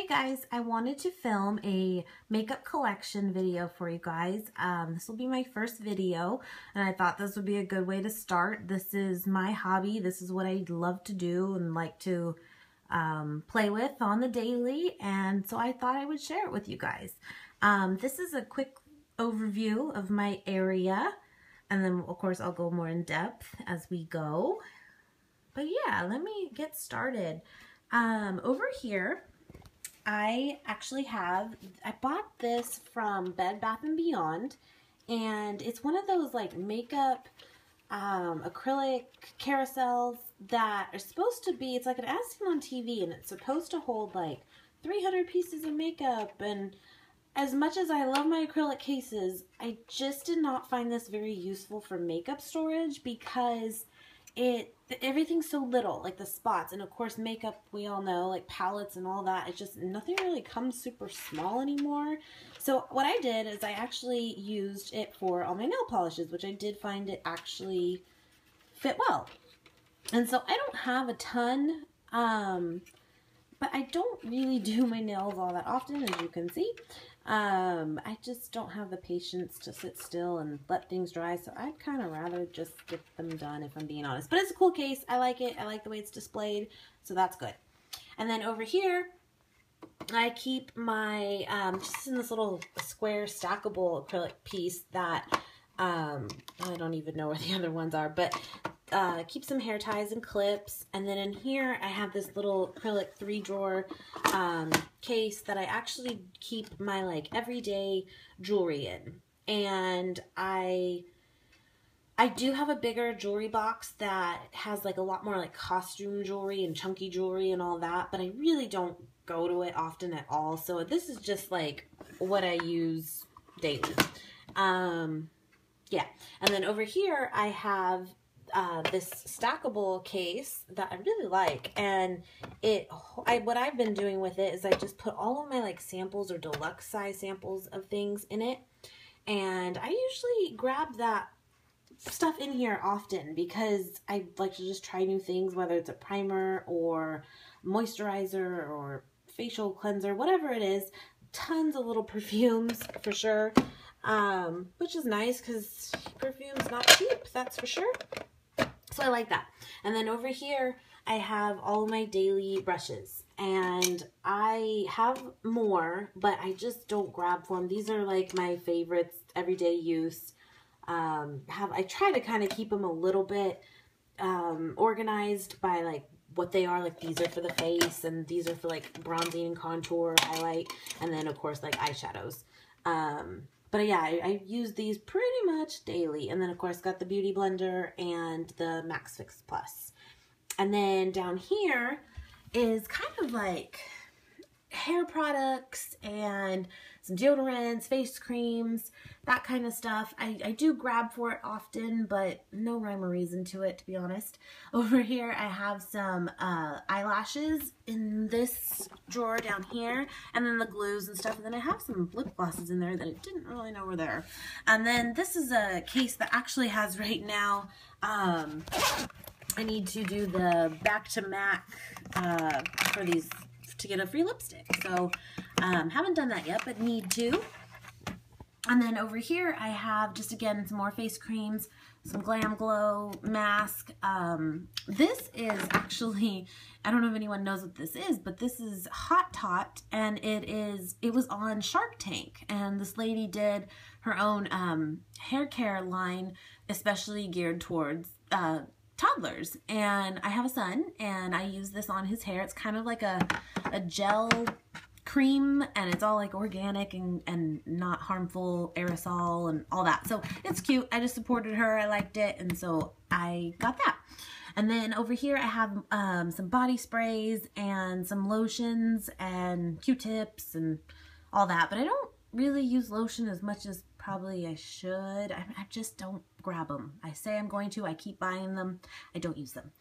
guys, I wanted to film a makeup collection video for you guys. This will be my first video and I thought this would be a good way to start. This is my hobby. This is what I love to do and like to play with on the daily, and so I thought I would share it with you guys. This is a quick overview of my area, and then of course I'll go more in depth as we go. But yeah, let me get started. Over here, I bought this from Bed Bath & Beyond, and it's one of those like makeup acrylic carousels that are supposed to be, it's like an ad seen on TV, and it's supposed to hold like 300 pieces of makeup. And as much as I love my acrylic cases, I just did not find this very useful for makeup storage because everything's so little, like the spots, and of course makeup, we all know, like palettes and all that, it's just nothing really comes super small anymore. So what I did is I actually used it for all my nail polishes, which I did find it actually fit well. And so I don't have a ton, but I don't really do my nails all that often, as you can see. I just don't have the patience to sit still and let things dry, so I'd kind of rather just get them done, if I'm being honest. But it's a cool case. I like it. I like the way it's displayed, so that's good. And then over here, I keep my, just in this little square stackable acrylic piece that, I don't even know where the other ones are, but keep some hair ties and clips. And then in here I have this little acrylic 3-drawer case that I actually keep my like everyday jewelry in. And I do have a bigger jewelry box that has like a lot more like costume jewelry and chunky jewelry and all that, but I really don't go to it often at all. So this is just like what I use daily. Yeah. And then over here I have this stackable case that I really like, and what I've been doing with it is I just put all of my like samples or deluxe size samples of things in it, and I usually grab that stuff in here often because I like to just try new things, whether it's a primer or moisturizer or facial cleanser, whatever it is. Tons of little perfumes for sure, which is nice because perfume's not cheap, that's for sure. So I like that. And then over here, I have all of my daily brushes, and I have more, but I just don't grab for them. These are like my favorites, everyday use. I try to kind of keep them a little bit organized by like what they are. Like these are for the face, and these are for like bronzing and contour, highlight, and then of course like eyeshadows. But yeah, I use these pretty much daily. And then, of course, got the Beauty Blender and the Max Fix Plus. And then down here is kind of like hair products and some deodorants, face creams, that kind of stuff. I do grab for it often, but no rhyme or reason to it, to be honest. Over here, I have some eyelashes in this drawer down here, and then the glues and stuff. And then I have some lip glosses in there that I didn't really know were there. And then this is a case that actually has right now, I need to do the back to MAC for these, to get a free lipstick. So haven't done that yet, but need to. And then over here I have just again some more face creams, some Glam Glow mask. This is actually, I don't know if anyone knows what this is, but this is Hot Tot, and it was on Shark Tank, and this lady did her own hair care line, especially geared towards toddlers. And I have a son, and I use this on his hair. It's kind of like a gel cream, and it's all like organic and not harmful, aerosol and all that. So it's cute. I just supported her. I liked it, and so I got that. And then over here I have some body sprays and some lotions and Q-tips and all that. But I don't really use lotion as much as probably I should. I just don't grab them. I say I'm going to. I keep buying them. I don't use them.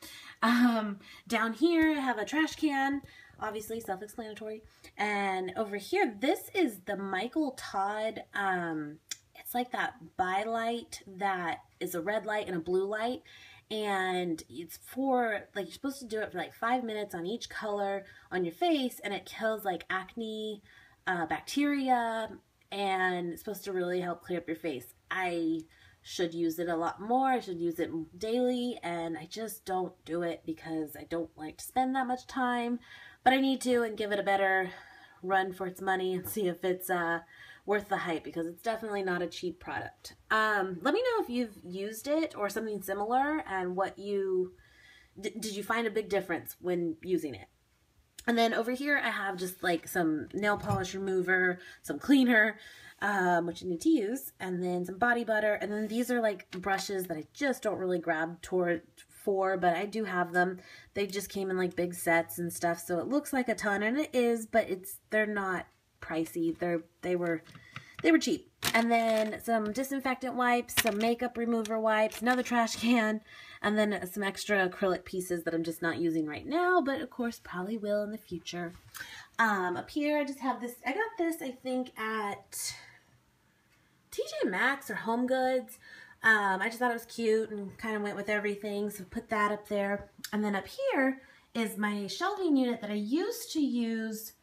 Down here I have a trash can. Obviously self-explanatory. And over here, this is the Michael Todd, it's like that bi light that is a red light and a blue light. And it's for, like, you're supposed to do it for like 5 minutes on each color on your face, and it kills like acne, bacteria, and it's supposed to really help clear up your face. I should use it a lot more. I should use it daily, and I just don't do it because I don't like to spend that much time, but I need to, and give it a better run for its money and see if it's worth the hype, because it's definitely not a cheap product. Let me know if you've used it or something similar, and what you did you find a big difference when using it. And then over here I have just like some nail polish remover, some cleaner, which you need to use, and then some body butter, and then these are like brushes that I just don't really grab for, but I do have them. They just came in like big sets and stuff, so it looks like a ton, and it is, but they're not pricey. They were cheap. And then some disinfectant wipes, some makeup remover wipes, another trash can, and then some extra acrylic pieces that I'm just not using right now, but of course probably will in the future. Up here I just have this. I got this, I think, at TJ Maxx or Home Goods. I just thought it was cute and kind of went with everything, so put that up there. And then up here is my shelving unit that I used to use.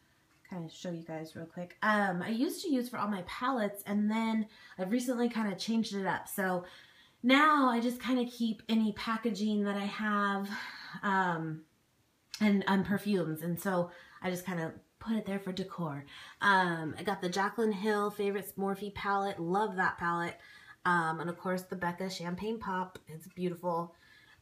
Kind of show you guys real quick. I used to use for all my palettes, and then I've recently kind of changed it up. So now I just kind of keep any packaging that I have, and perfumes, and so I just kind of put it there for decor. I got the Jaclyn Hill Favorites Morphe palette. Love that palette. And of course the Becca Champagne Pop. It's beautiful.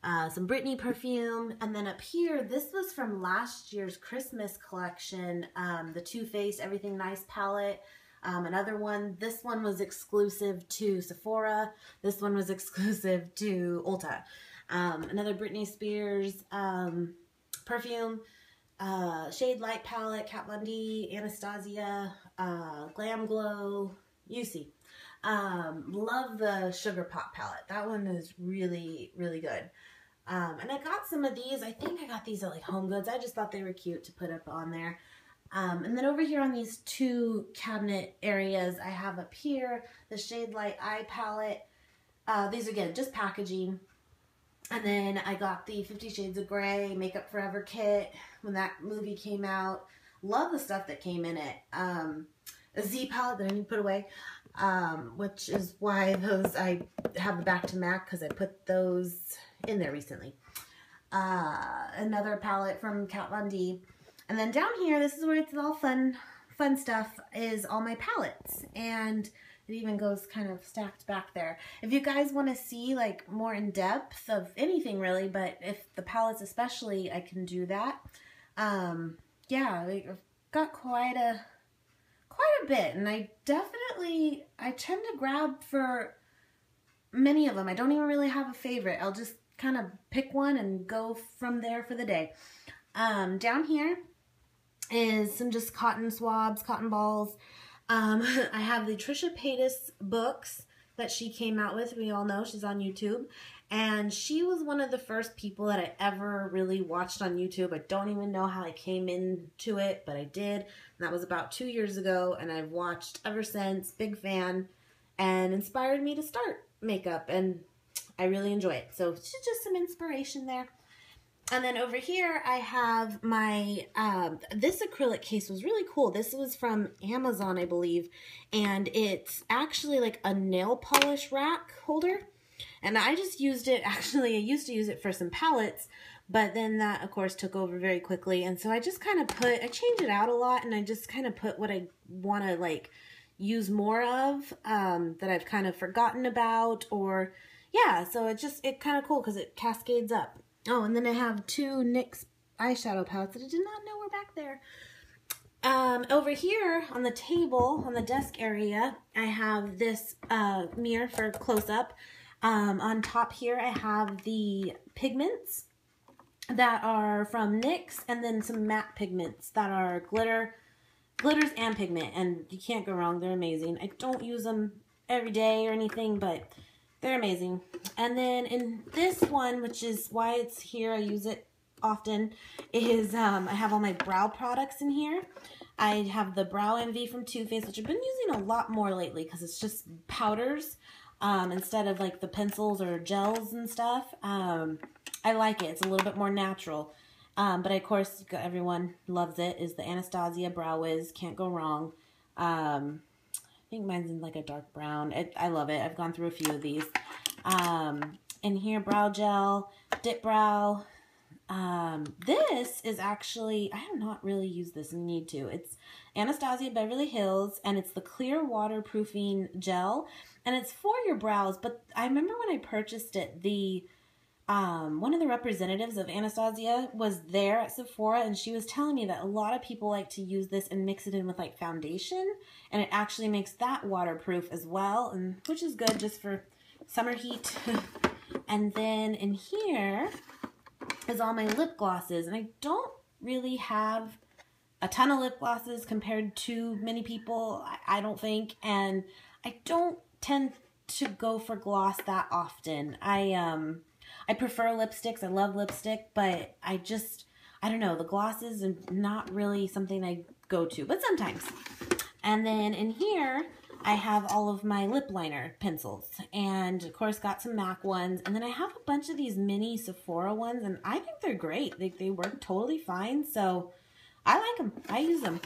Some Britney perfume. And then up here, this was from last year's Christmas collection, the Too Faced Everything Nice palette. Another one, this one was exclusive to Sephora. This one was exclusive to Ulta. Another Britney Spears perfume. Shade Light palette, Kat Von D, Anastasia, Glam Glow, Yusi. Love the Sugar Pop palette. That one is really, really good. And I got some of these. I think I got these at like Home Goods. I just thought they were cute to put up on there. And then over here on these two cabinet areas, I have up here the Shade Light Eye palette. These again, just packaging. And then I got the 50 Shades of Grey Makeup Forever kit when that movie came out. Love the stuff that came in it. A Z palette that I need to put away, which is why those, I have the Back to MAC, because I put those in there recently. Another palette from Kat Von D. And then down here, this is where it's all fun stuff, is all my palettes. And it even goes kind of stacked back there. If you guys want to see like more in depth of anything really, but if the palettes especially, I can do that. Yeah, I've got quite a bit, and I tend to grab for many of them. I don't even really have a favorite. I'll just kind of pick one and go from there for the day. Down here is some just cotton swabs, cotton balls. I have the Trisha Paytas books that she came out with. We all know she's on YouTube. And she was one of the first people that I ever really watched on YouTube. I don't even know how I came into it, but I did. And that was about 2 years ago, and I've watched ever since. Big fan, and inspired me to start makeup, and I really enjoy it. So it's just some inspiration there. And then over here I have my, this acrylic case was really cool. This was from Amazon, I believe, and it's actually like a nail polish rack holder. And I just used it, actually I used to use it for some palettes, but then that of course took over very quickly. And so I just kind of I changed it out a lot, and I just kind of put what I want to like use more of, that I've kind of forgotten about, or yeah, so it's kind of cool because it cascades up. Oh, and then I have two NYX eyeshadow palettes that I did not know were back there. Over here on the table, on the desk area, I have this mirror for close-up. On top here, I have the pigments that are from NYX, and then some matte pigments that are glitters and pigment, and you can't go wrong. They're amazing. I don't use them every day or anything, but they're amazing. And then in this one, which is why it's here, I use it often, is I have all my brow products in here. I have the Brow Envy from Too Faced, which I've been using a lot more lately because it's just powders. instead of like the pencils or gels and stuff. I like it. It's a little bit more natural. But of course, everyone loves it, is the Anastasia Brow Wiz. Can't go wrong. I think mine's in like a dark brown. I love it. I've gone through a few of these. In here, brow gel, dip brow. This is actually, I have not really used this and need to. It's Anastasia Beverly Hills, and it's the clear waterproofing gel, and it's for your brows. But I remember when I purchased it, one of the representatives of Anastasia was there at Sephora, and she was telling me that a lot of people like to use this and mix it in with like foundation, and it actually makes that waterproof as well, and which is good just for summer heat. And then in here is all my lip glosses, and I don't really have a ton of lip glosses compared to many people, I don't think, and I don't tend to go for gloss that often. I prefer lipsticks. I love lipstick, but I don't know, the glosses are not really something I go to, but sometimes. And then in here, I have all of my lip liner pencils, and of course got some MAC ones, and then I have a bunch of these mini Sephora ones, and I think they're great. They work totally fine, so I like them. I use them.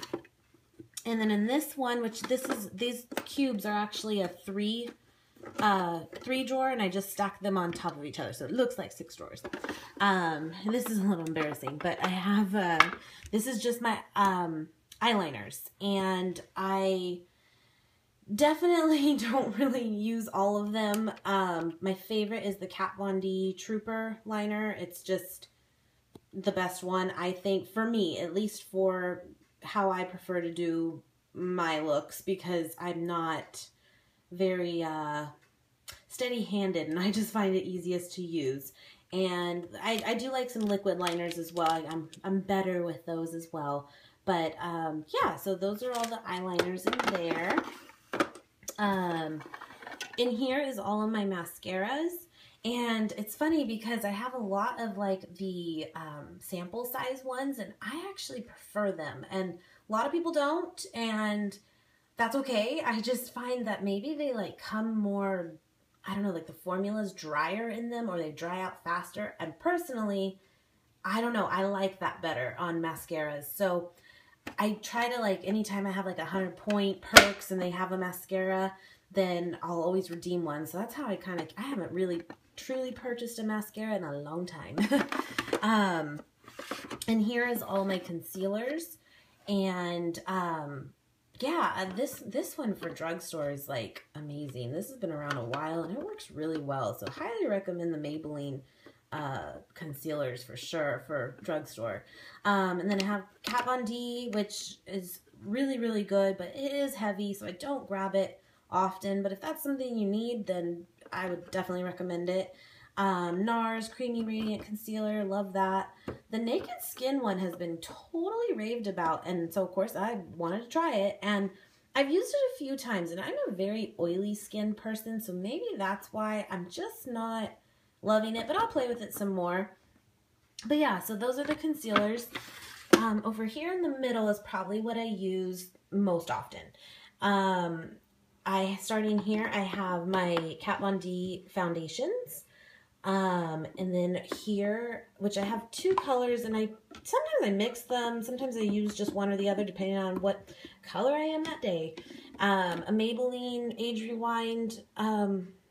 And then in this one, which these cubes are actually a three drawer, and I just stack them on top of each other, so it looks like 6 drawers. This is a little embarrassing, but I have this is just my eyeliners, and I definitely don't really use all of them. My favorite is the Kat Von D Trooper liner. It's just the best one, I think, for me, at least for how I prefer to do my looks, because I'm not very steady-handed, and I just find it easiest to use. And I do like some liquid liners as well. I'm better with those as well. But yeah, so those are all the eyeliners in there. In here is all of my mascaras, and it's funny because I have a lot of like the sample size ones, and I actually prefer them, and a lot of people don't, and that's okay. I just find that maybe they like come more, I don't know, like the formula's drier in them, or they dry out faster, and personally, I don't know, I like that better on mascaras. So I try to, like, anytime I have like 100-point perks and they have a mascara, then I'll always redeem one. So that's how I haven't really truly purchased a mascara in a long time. And here is all my concealers, and yeah, this one for drugstore is like amazing. This has been around a while, and it works really well. So highly recommend the Maybelline concealers for sure for drugstore. And then I have Kat Von D, which is really, really good, but it is heavy, so I don't grab it often. But if that's something you need, then I would definitely recommend it. NARS Creamy Radiant Concealer, love that. The Naked Skin one has been totally raved about, and so of course I wanted to try it, and I've used it a few times, and I'm a very oily skin person, so maybe that's why I'm just not loving it, but I'll play with it some more. But yeah, so those are the concealers. Over here in the middle is probably what I use most often. Starting here, I have my Kat Von D foundations. And then here, which I have 2 colors, and sometimes I mix them, sometimes I use just one or the other depending on what color I am that day. A Maybelline Age Rewind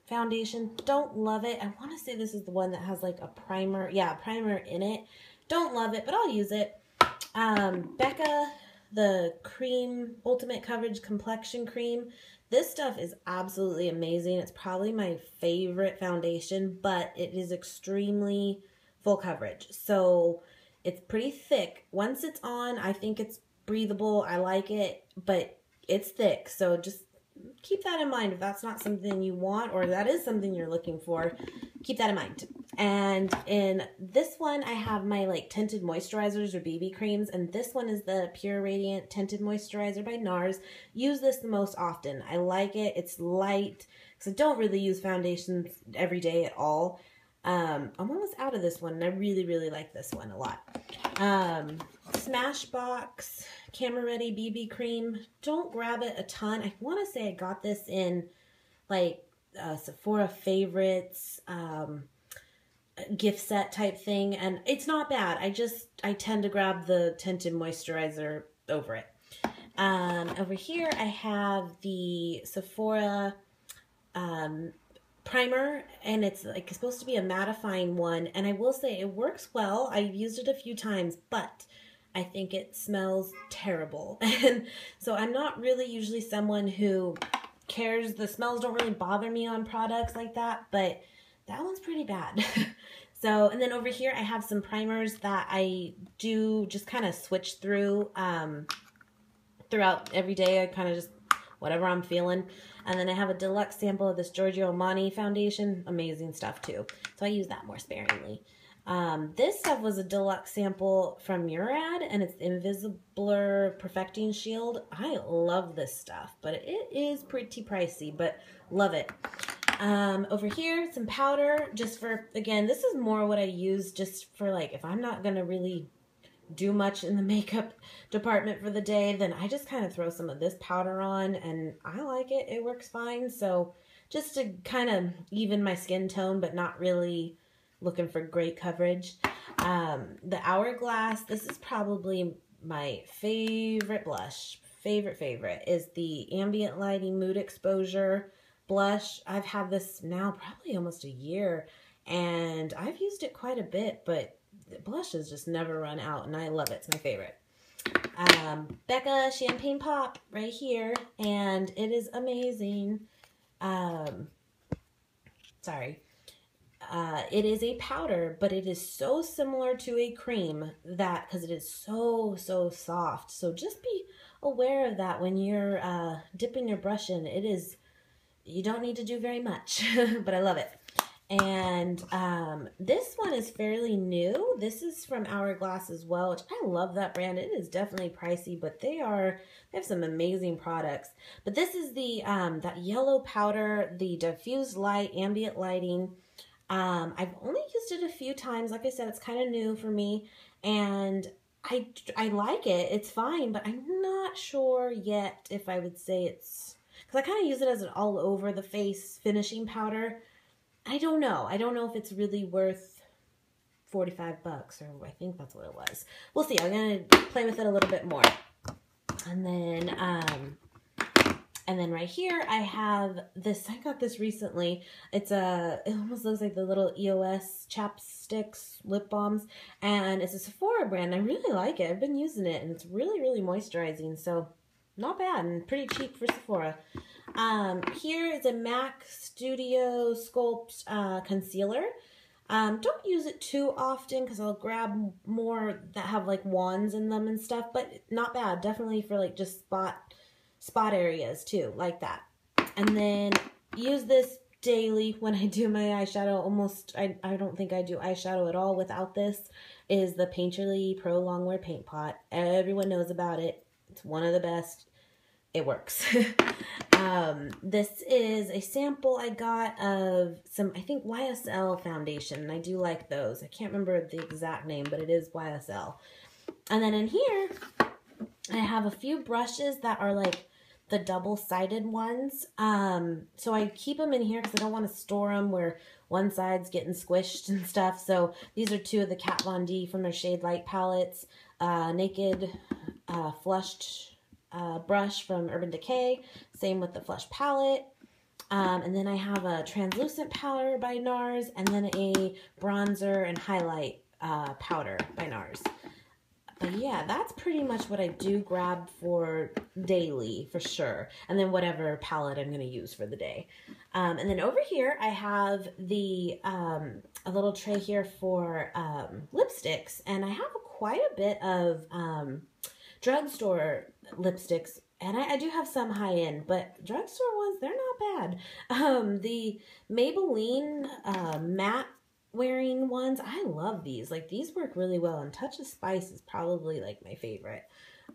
foundation, don't love it. I want to say this is the one that has like a primer, primer in it. Don't love it, but I'll use it. Becca, the cream, Ultimate Coverage Complexion Cream. This stuff is absolutely amazing. It's probably my favorite foundation, but it is extremely full coverage. So it's pretty thick. Once it's on, I think it's breathable. I like it, but it's thick. So just keep that in mind. If that's not something you want, or that is something you're looking for, keep that in mind. And in this one, I have my like tinted moisturizers or BB creams, and this one is the Pure Radiant Tinted Moisturizer by NARS. Use this the most often. I like it. It's light, because I don't really use foundations every day at all. I'm almost out of this one, and I really, really like this one a lot. Smashbox Camera Ready BB Cream. Don't grab it a ton. I want to say I got this in like Sephora favorites, gift set type thing, and it's not bad. I tend to grab the tinted moisturizer over it. Over here I have the Sephora primer, and it's like supposed to be a mattifying one, and I will say it works well. I've used it a few times, but I think it smells terrible. And so I'm not really usually someone who cares. The smells don't really bother me on products like that, but that one's pretty bad. So, and then over here I have some primers that I do just kind of switch through throughout every day. I kind of just, whatever I'm feeling. And then I have a deluxe sample of this Giorgio Armani foundation. Amazing stuff too. So I use that more sparingly. This stuff was a deluxe sample from Murad, and it's the Invisibler Perfecting Shield. I love this stuff, but it is pretty pricey, but love it. Over here, some powder, just for, again, this is more what I use just for, like, if I'm not going to really do much in the makeup department for the day, then I just kind of throw some of this powder on, and I like it. It works fine. So just to kind of even my skin tone, but not really looking for great coverage. The Hourglass, this is probably my favorite blush. Favorite is the Ambient Lighting Mood Exposure blush. I've had this now probably almost a year, and I've used it quite a bit, but the blushes just never run out, and I love it. It's my favorite. Becca Champagne Pop right here, and it is amazing. It is a powder, but it is so similar to a cream that, because it is so soft. So just be aware of that when you're dipping your brush in. It is, you don't need to do very much, but I love it. And this one is fairly new. This is from Hourglass as well, which I love that brand. It is definitely pricey, but they have some amazing products. But this is the that yellow powder, the Diffuse Light Ambient Lighting. I've only used it a few times. Like I said, it's kind of new for me, and I like it. It's fine, but I'm not sure yet if I would say it's, because I kind of use it as an all over the face finishing powder. I don't know. I don't know if it's really worth $45, or I think that's what it was. We'll see. I'm going to play with it a little bit more. And then right here I have this. I got this recently. It almost looks like the little EOS chapsticks, lip balms, and it's a Sephora brand. I really like it. I've been using it, and it's really moisturizing. So not bad, and pretty cheap for Sephora. Here is a MAC Studio Sculpt concealer. Don't use it too often because I'll grab more that have like wands in them and stuff, but not bad. Definitely for like just spot areas too, like that. And then use this daily when I do my eyeshadow. I don't think I do eyeshadow at all without this. Is the Painterly Pro Longwear Paint Pot. Everyone knows about it. It's one of the best. It works. This is a sample I got of some, I think, YSL foundation, and I do like those. I can't remember the exact name, but it is YSL. And then in here, I have a few brushes that are like the double-sided ones. So I keep them in here because I don't want to store them where one side's getting squished and stuff. So these are two of the Kat Von D from their Shade Light palettes. Naked Flushed brush from Urban Decay, same with the Flush palette. And then I have a translucent powder by NARS, and then a bronzer and highlight powder by NARS. But yeah, that's pretty much what I do grab for daily, for sure. And then whatever palette I'm going to use for the day. And then over here, I have the a little tray here for lipsticks. And I have quite a bit of drugstore lipsticks. And I do have some high-end, but drugstore ones, they're not bad. The Maybelline matte wearing ones, I love these. Like, these work really well, and Touch of Spice is probably like my favorite.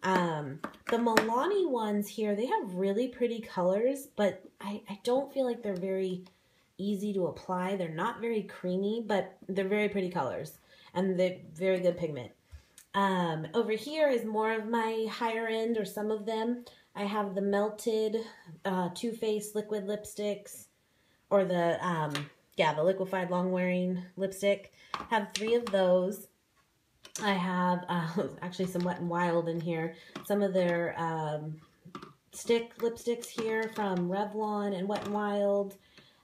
The Milani ones here, they have really pretty colors, but I don't feel like they're very easy to apply. They're not very creamy, but they're very pretty colors, and they're very good pigment. Over here is more of my higher end, or some of them. I have the Melted Too Faced liquid lipsticks. or the, yeah, the liquefied long wearing lipstick. Have 3 of those. I have actually some Wet n Wild in here. Some of their stick lipsticks here from Revlon and Wet n Wild.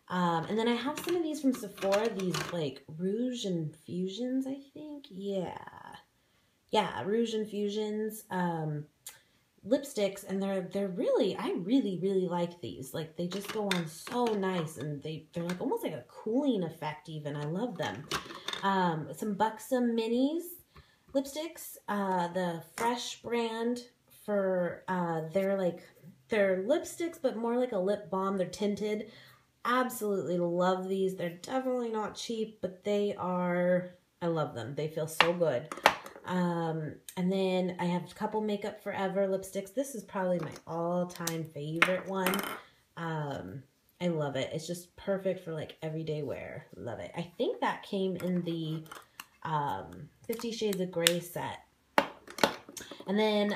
And then I have some of these from Sephora, these like Rouge Infusions, I think. Yeah. Yeah, Rouge Infusions lipsticks, and they're really, I really like these. Like, they just go on so nice, and they're like almost like a cooling effect even. I love them. Some Buxom Minis lipsticks, the Fresh brand for they're lipsticks, but more like a lip balm. They're tinted. Absolutely love these. They're definitely not cheap, but they are, I love them. They feel so good. And then I have a couple Makeup Forever lipsticks. This is probably my all-time favorite one. I love it. It's just perfect for like everyday wear. Love it. I think that came in the 50 Shades of Grey set. And then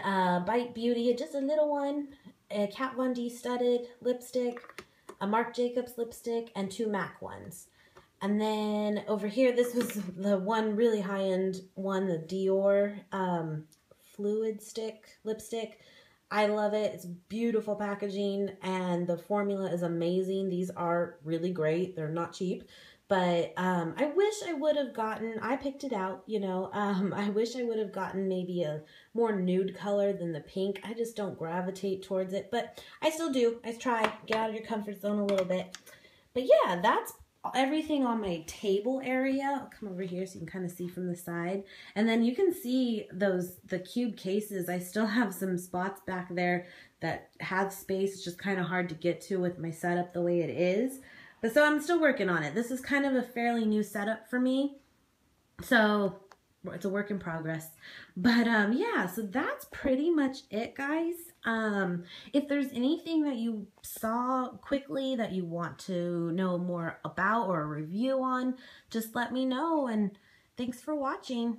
Bite Beauty, just a little one, a Kat Von D studded lipstick, a Marc Jacobs lipstick, and 2 MAC ones. And then over here, this was the one really high-end one, the Dior Fluid Stick lipstick. I love it. It's beautiful packaging, and the formula is amazing. These are really great. They're not cheap. But I wish I would have gotten, I picked it out, you know. I wish I would have gotten maybe a more nude color than the pink. I just don't gravitate towards it. But I still do. I try. Get out of your comfort zone a little bit. But yeah, that's everything on my table area. I'll come over here so you can kind of see from the side. And then you can see the cube cases. I still have some spots back there that have space. It's just kind of hard to get to with my setup the way it is. But so I'm still working on it. This is kind of a fairly new setup for me. So it's a work in progress. But yeah, so that's pretty much it, guys. If there's anything that you saw quickly that you want to know more about or a review on, just let me know. And thanks for watching.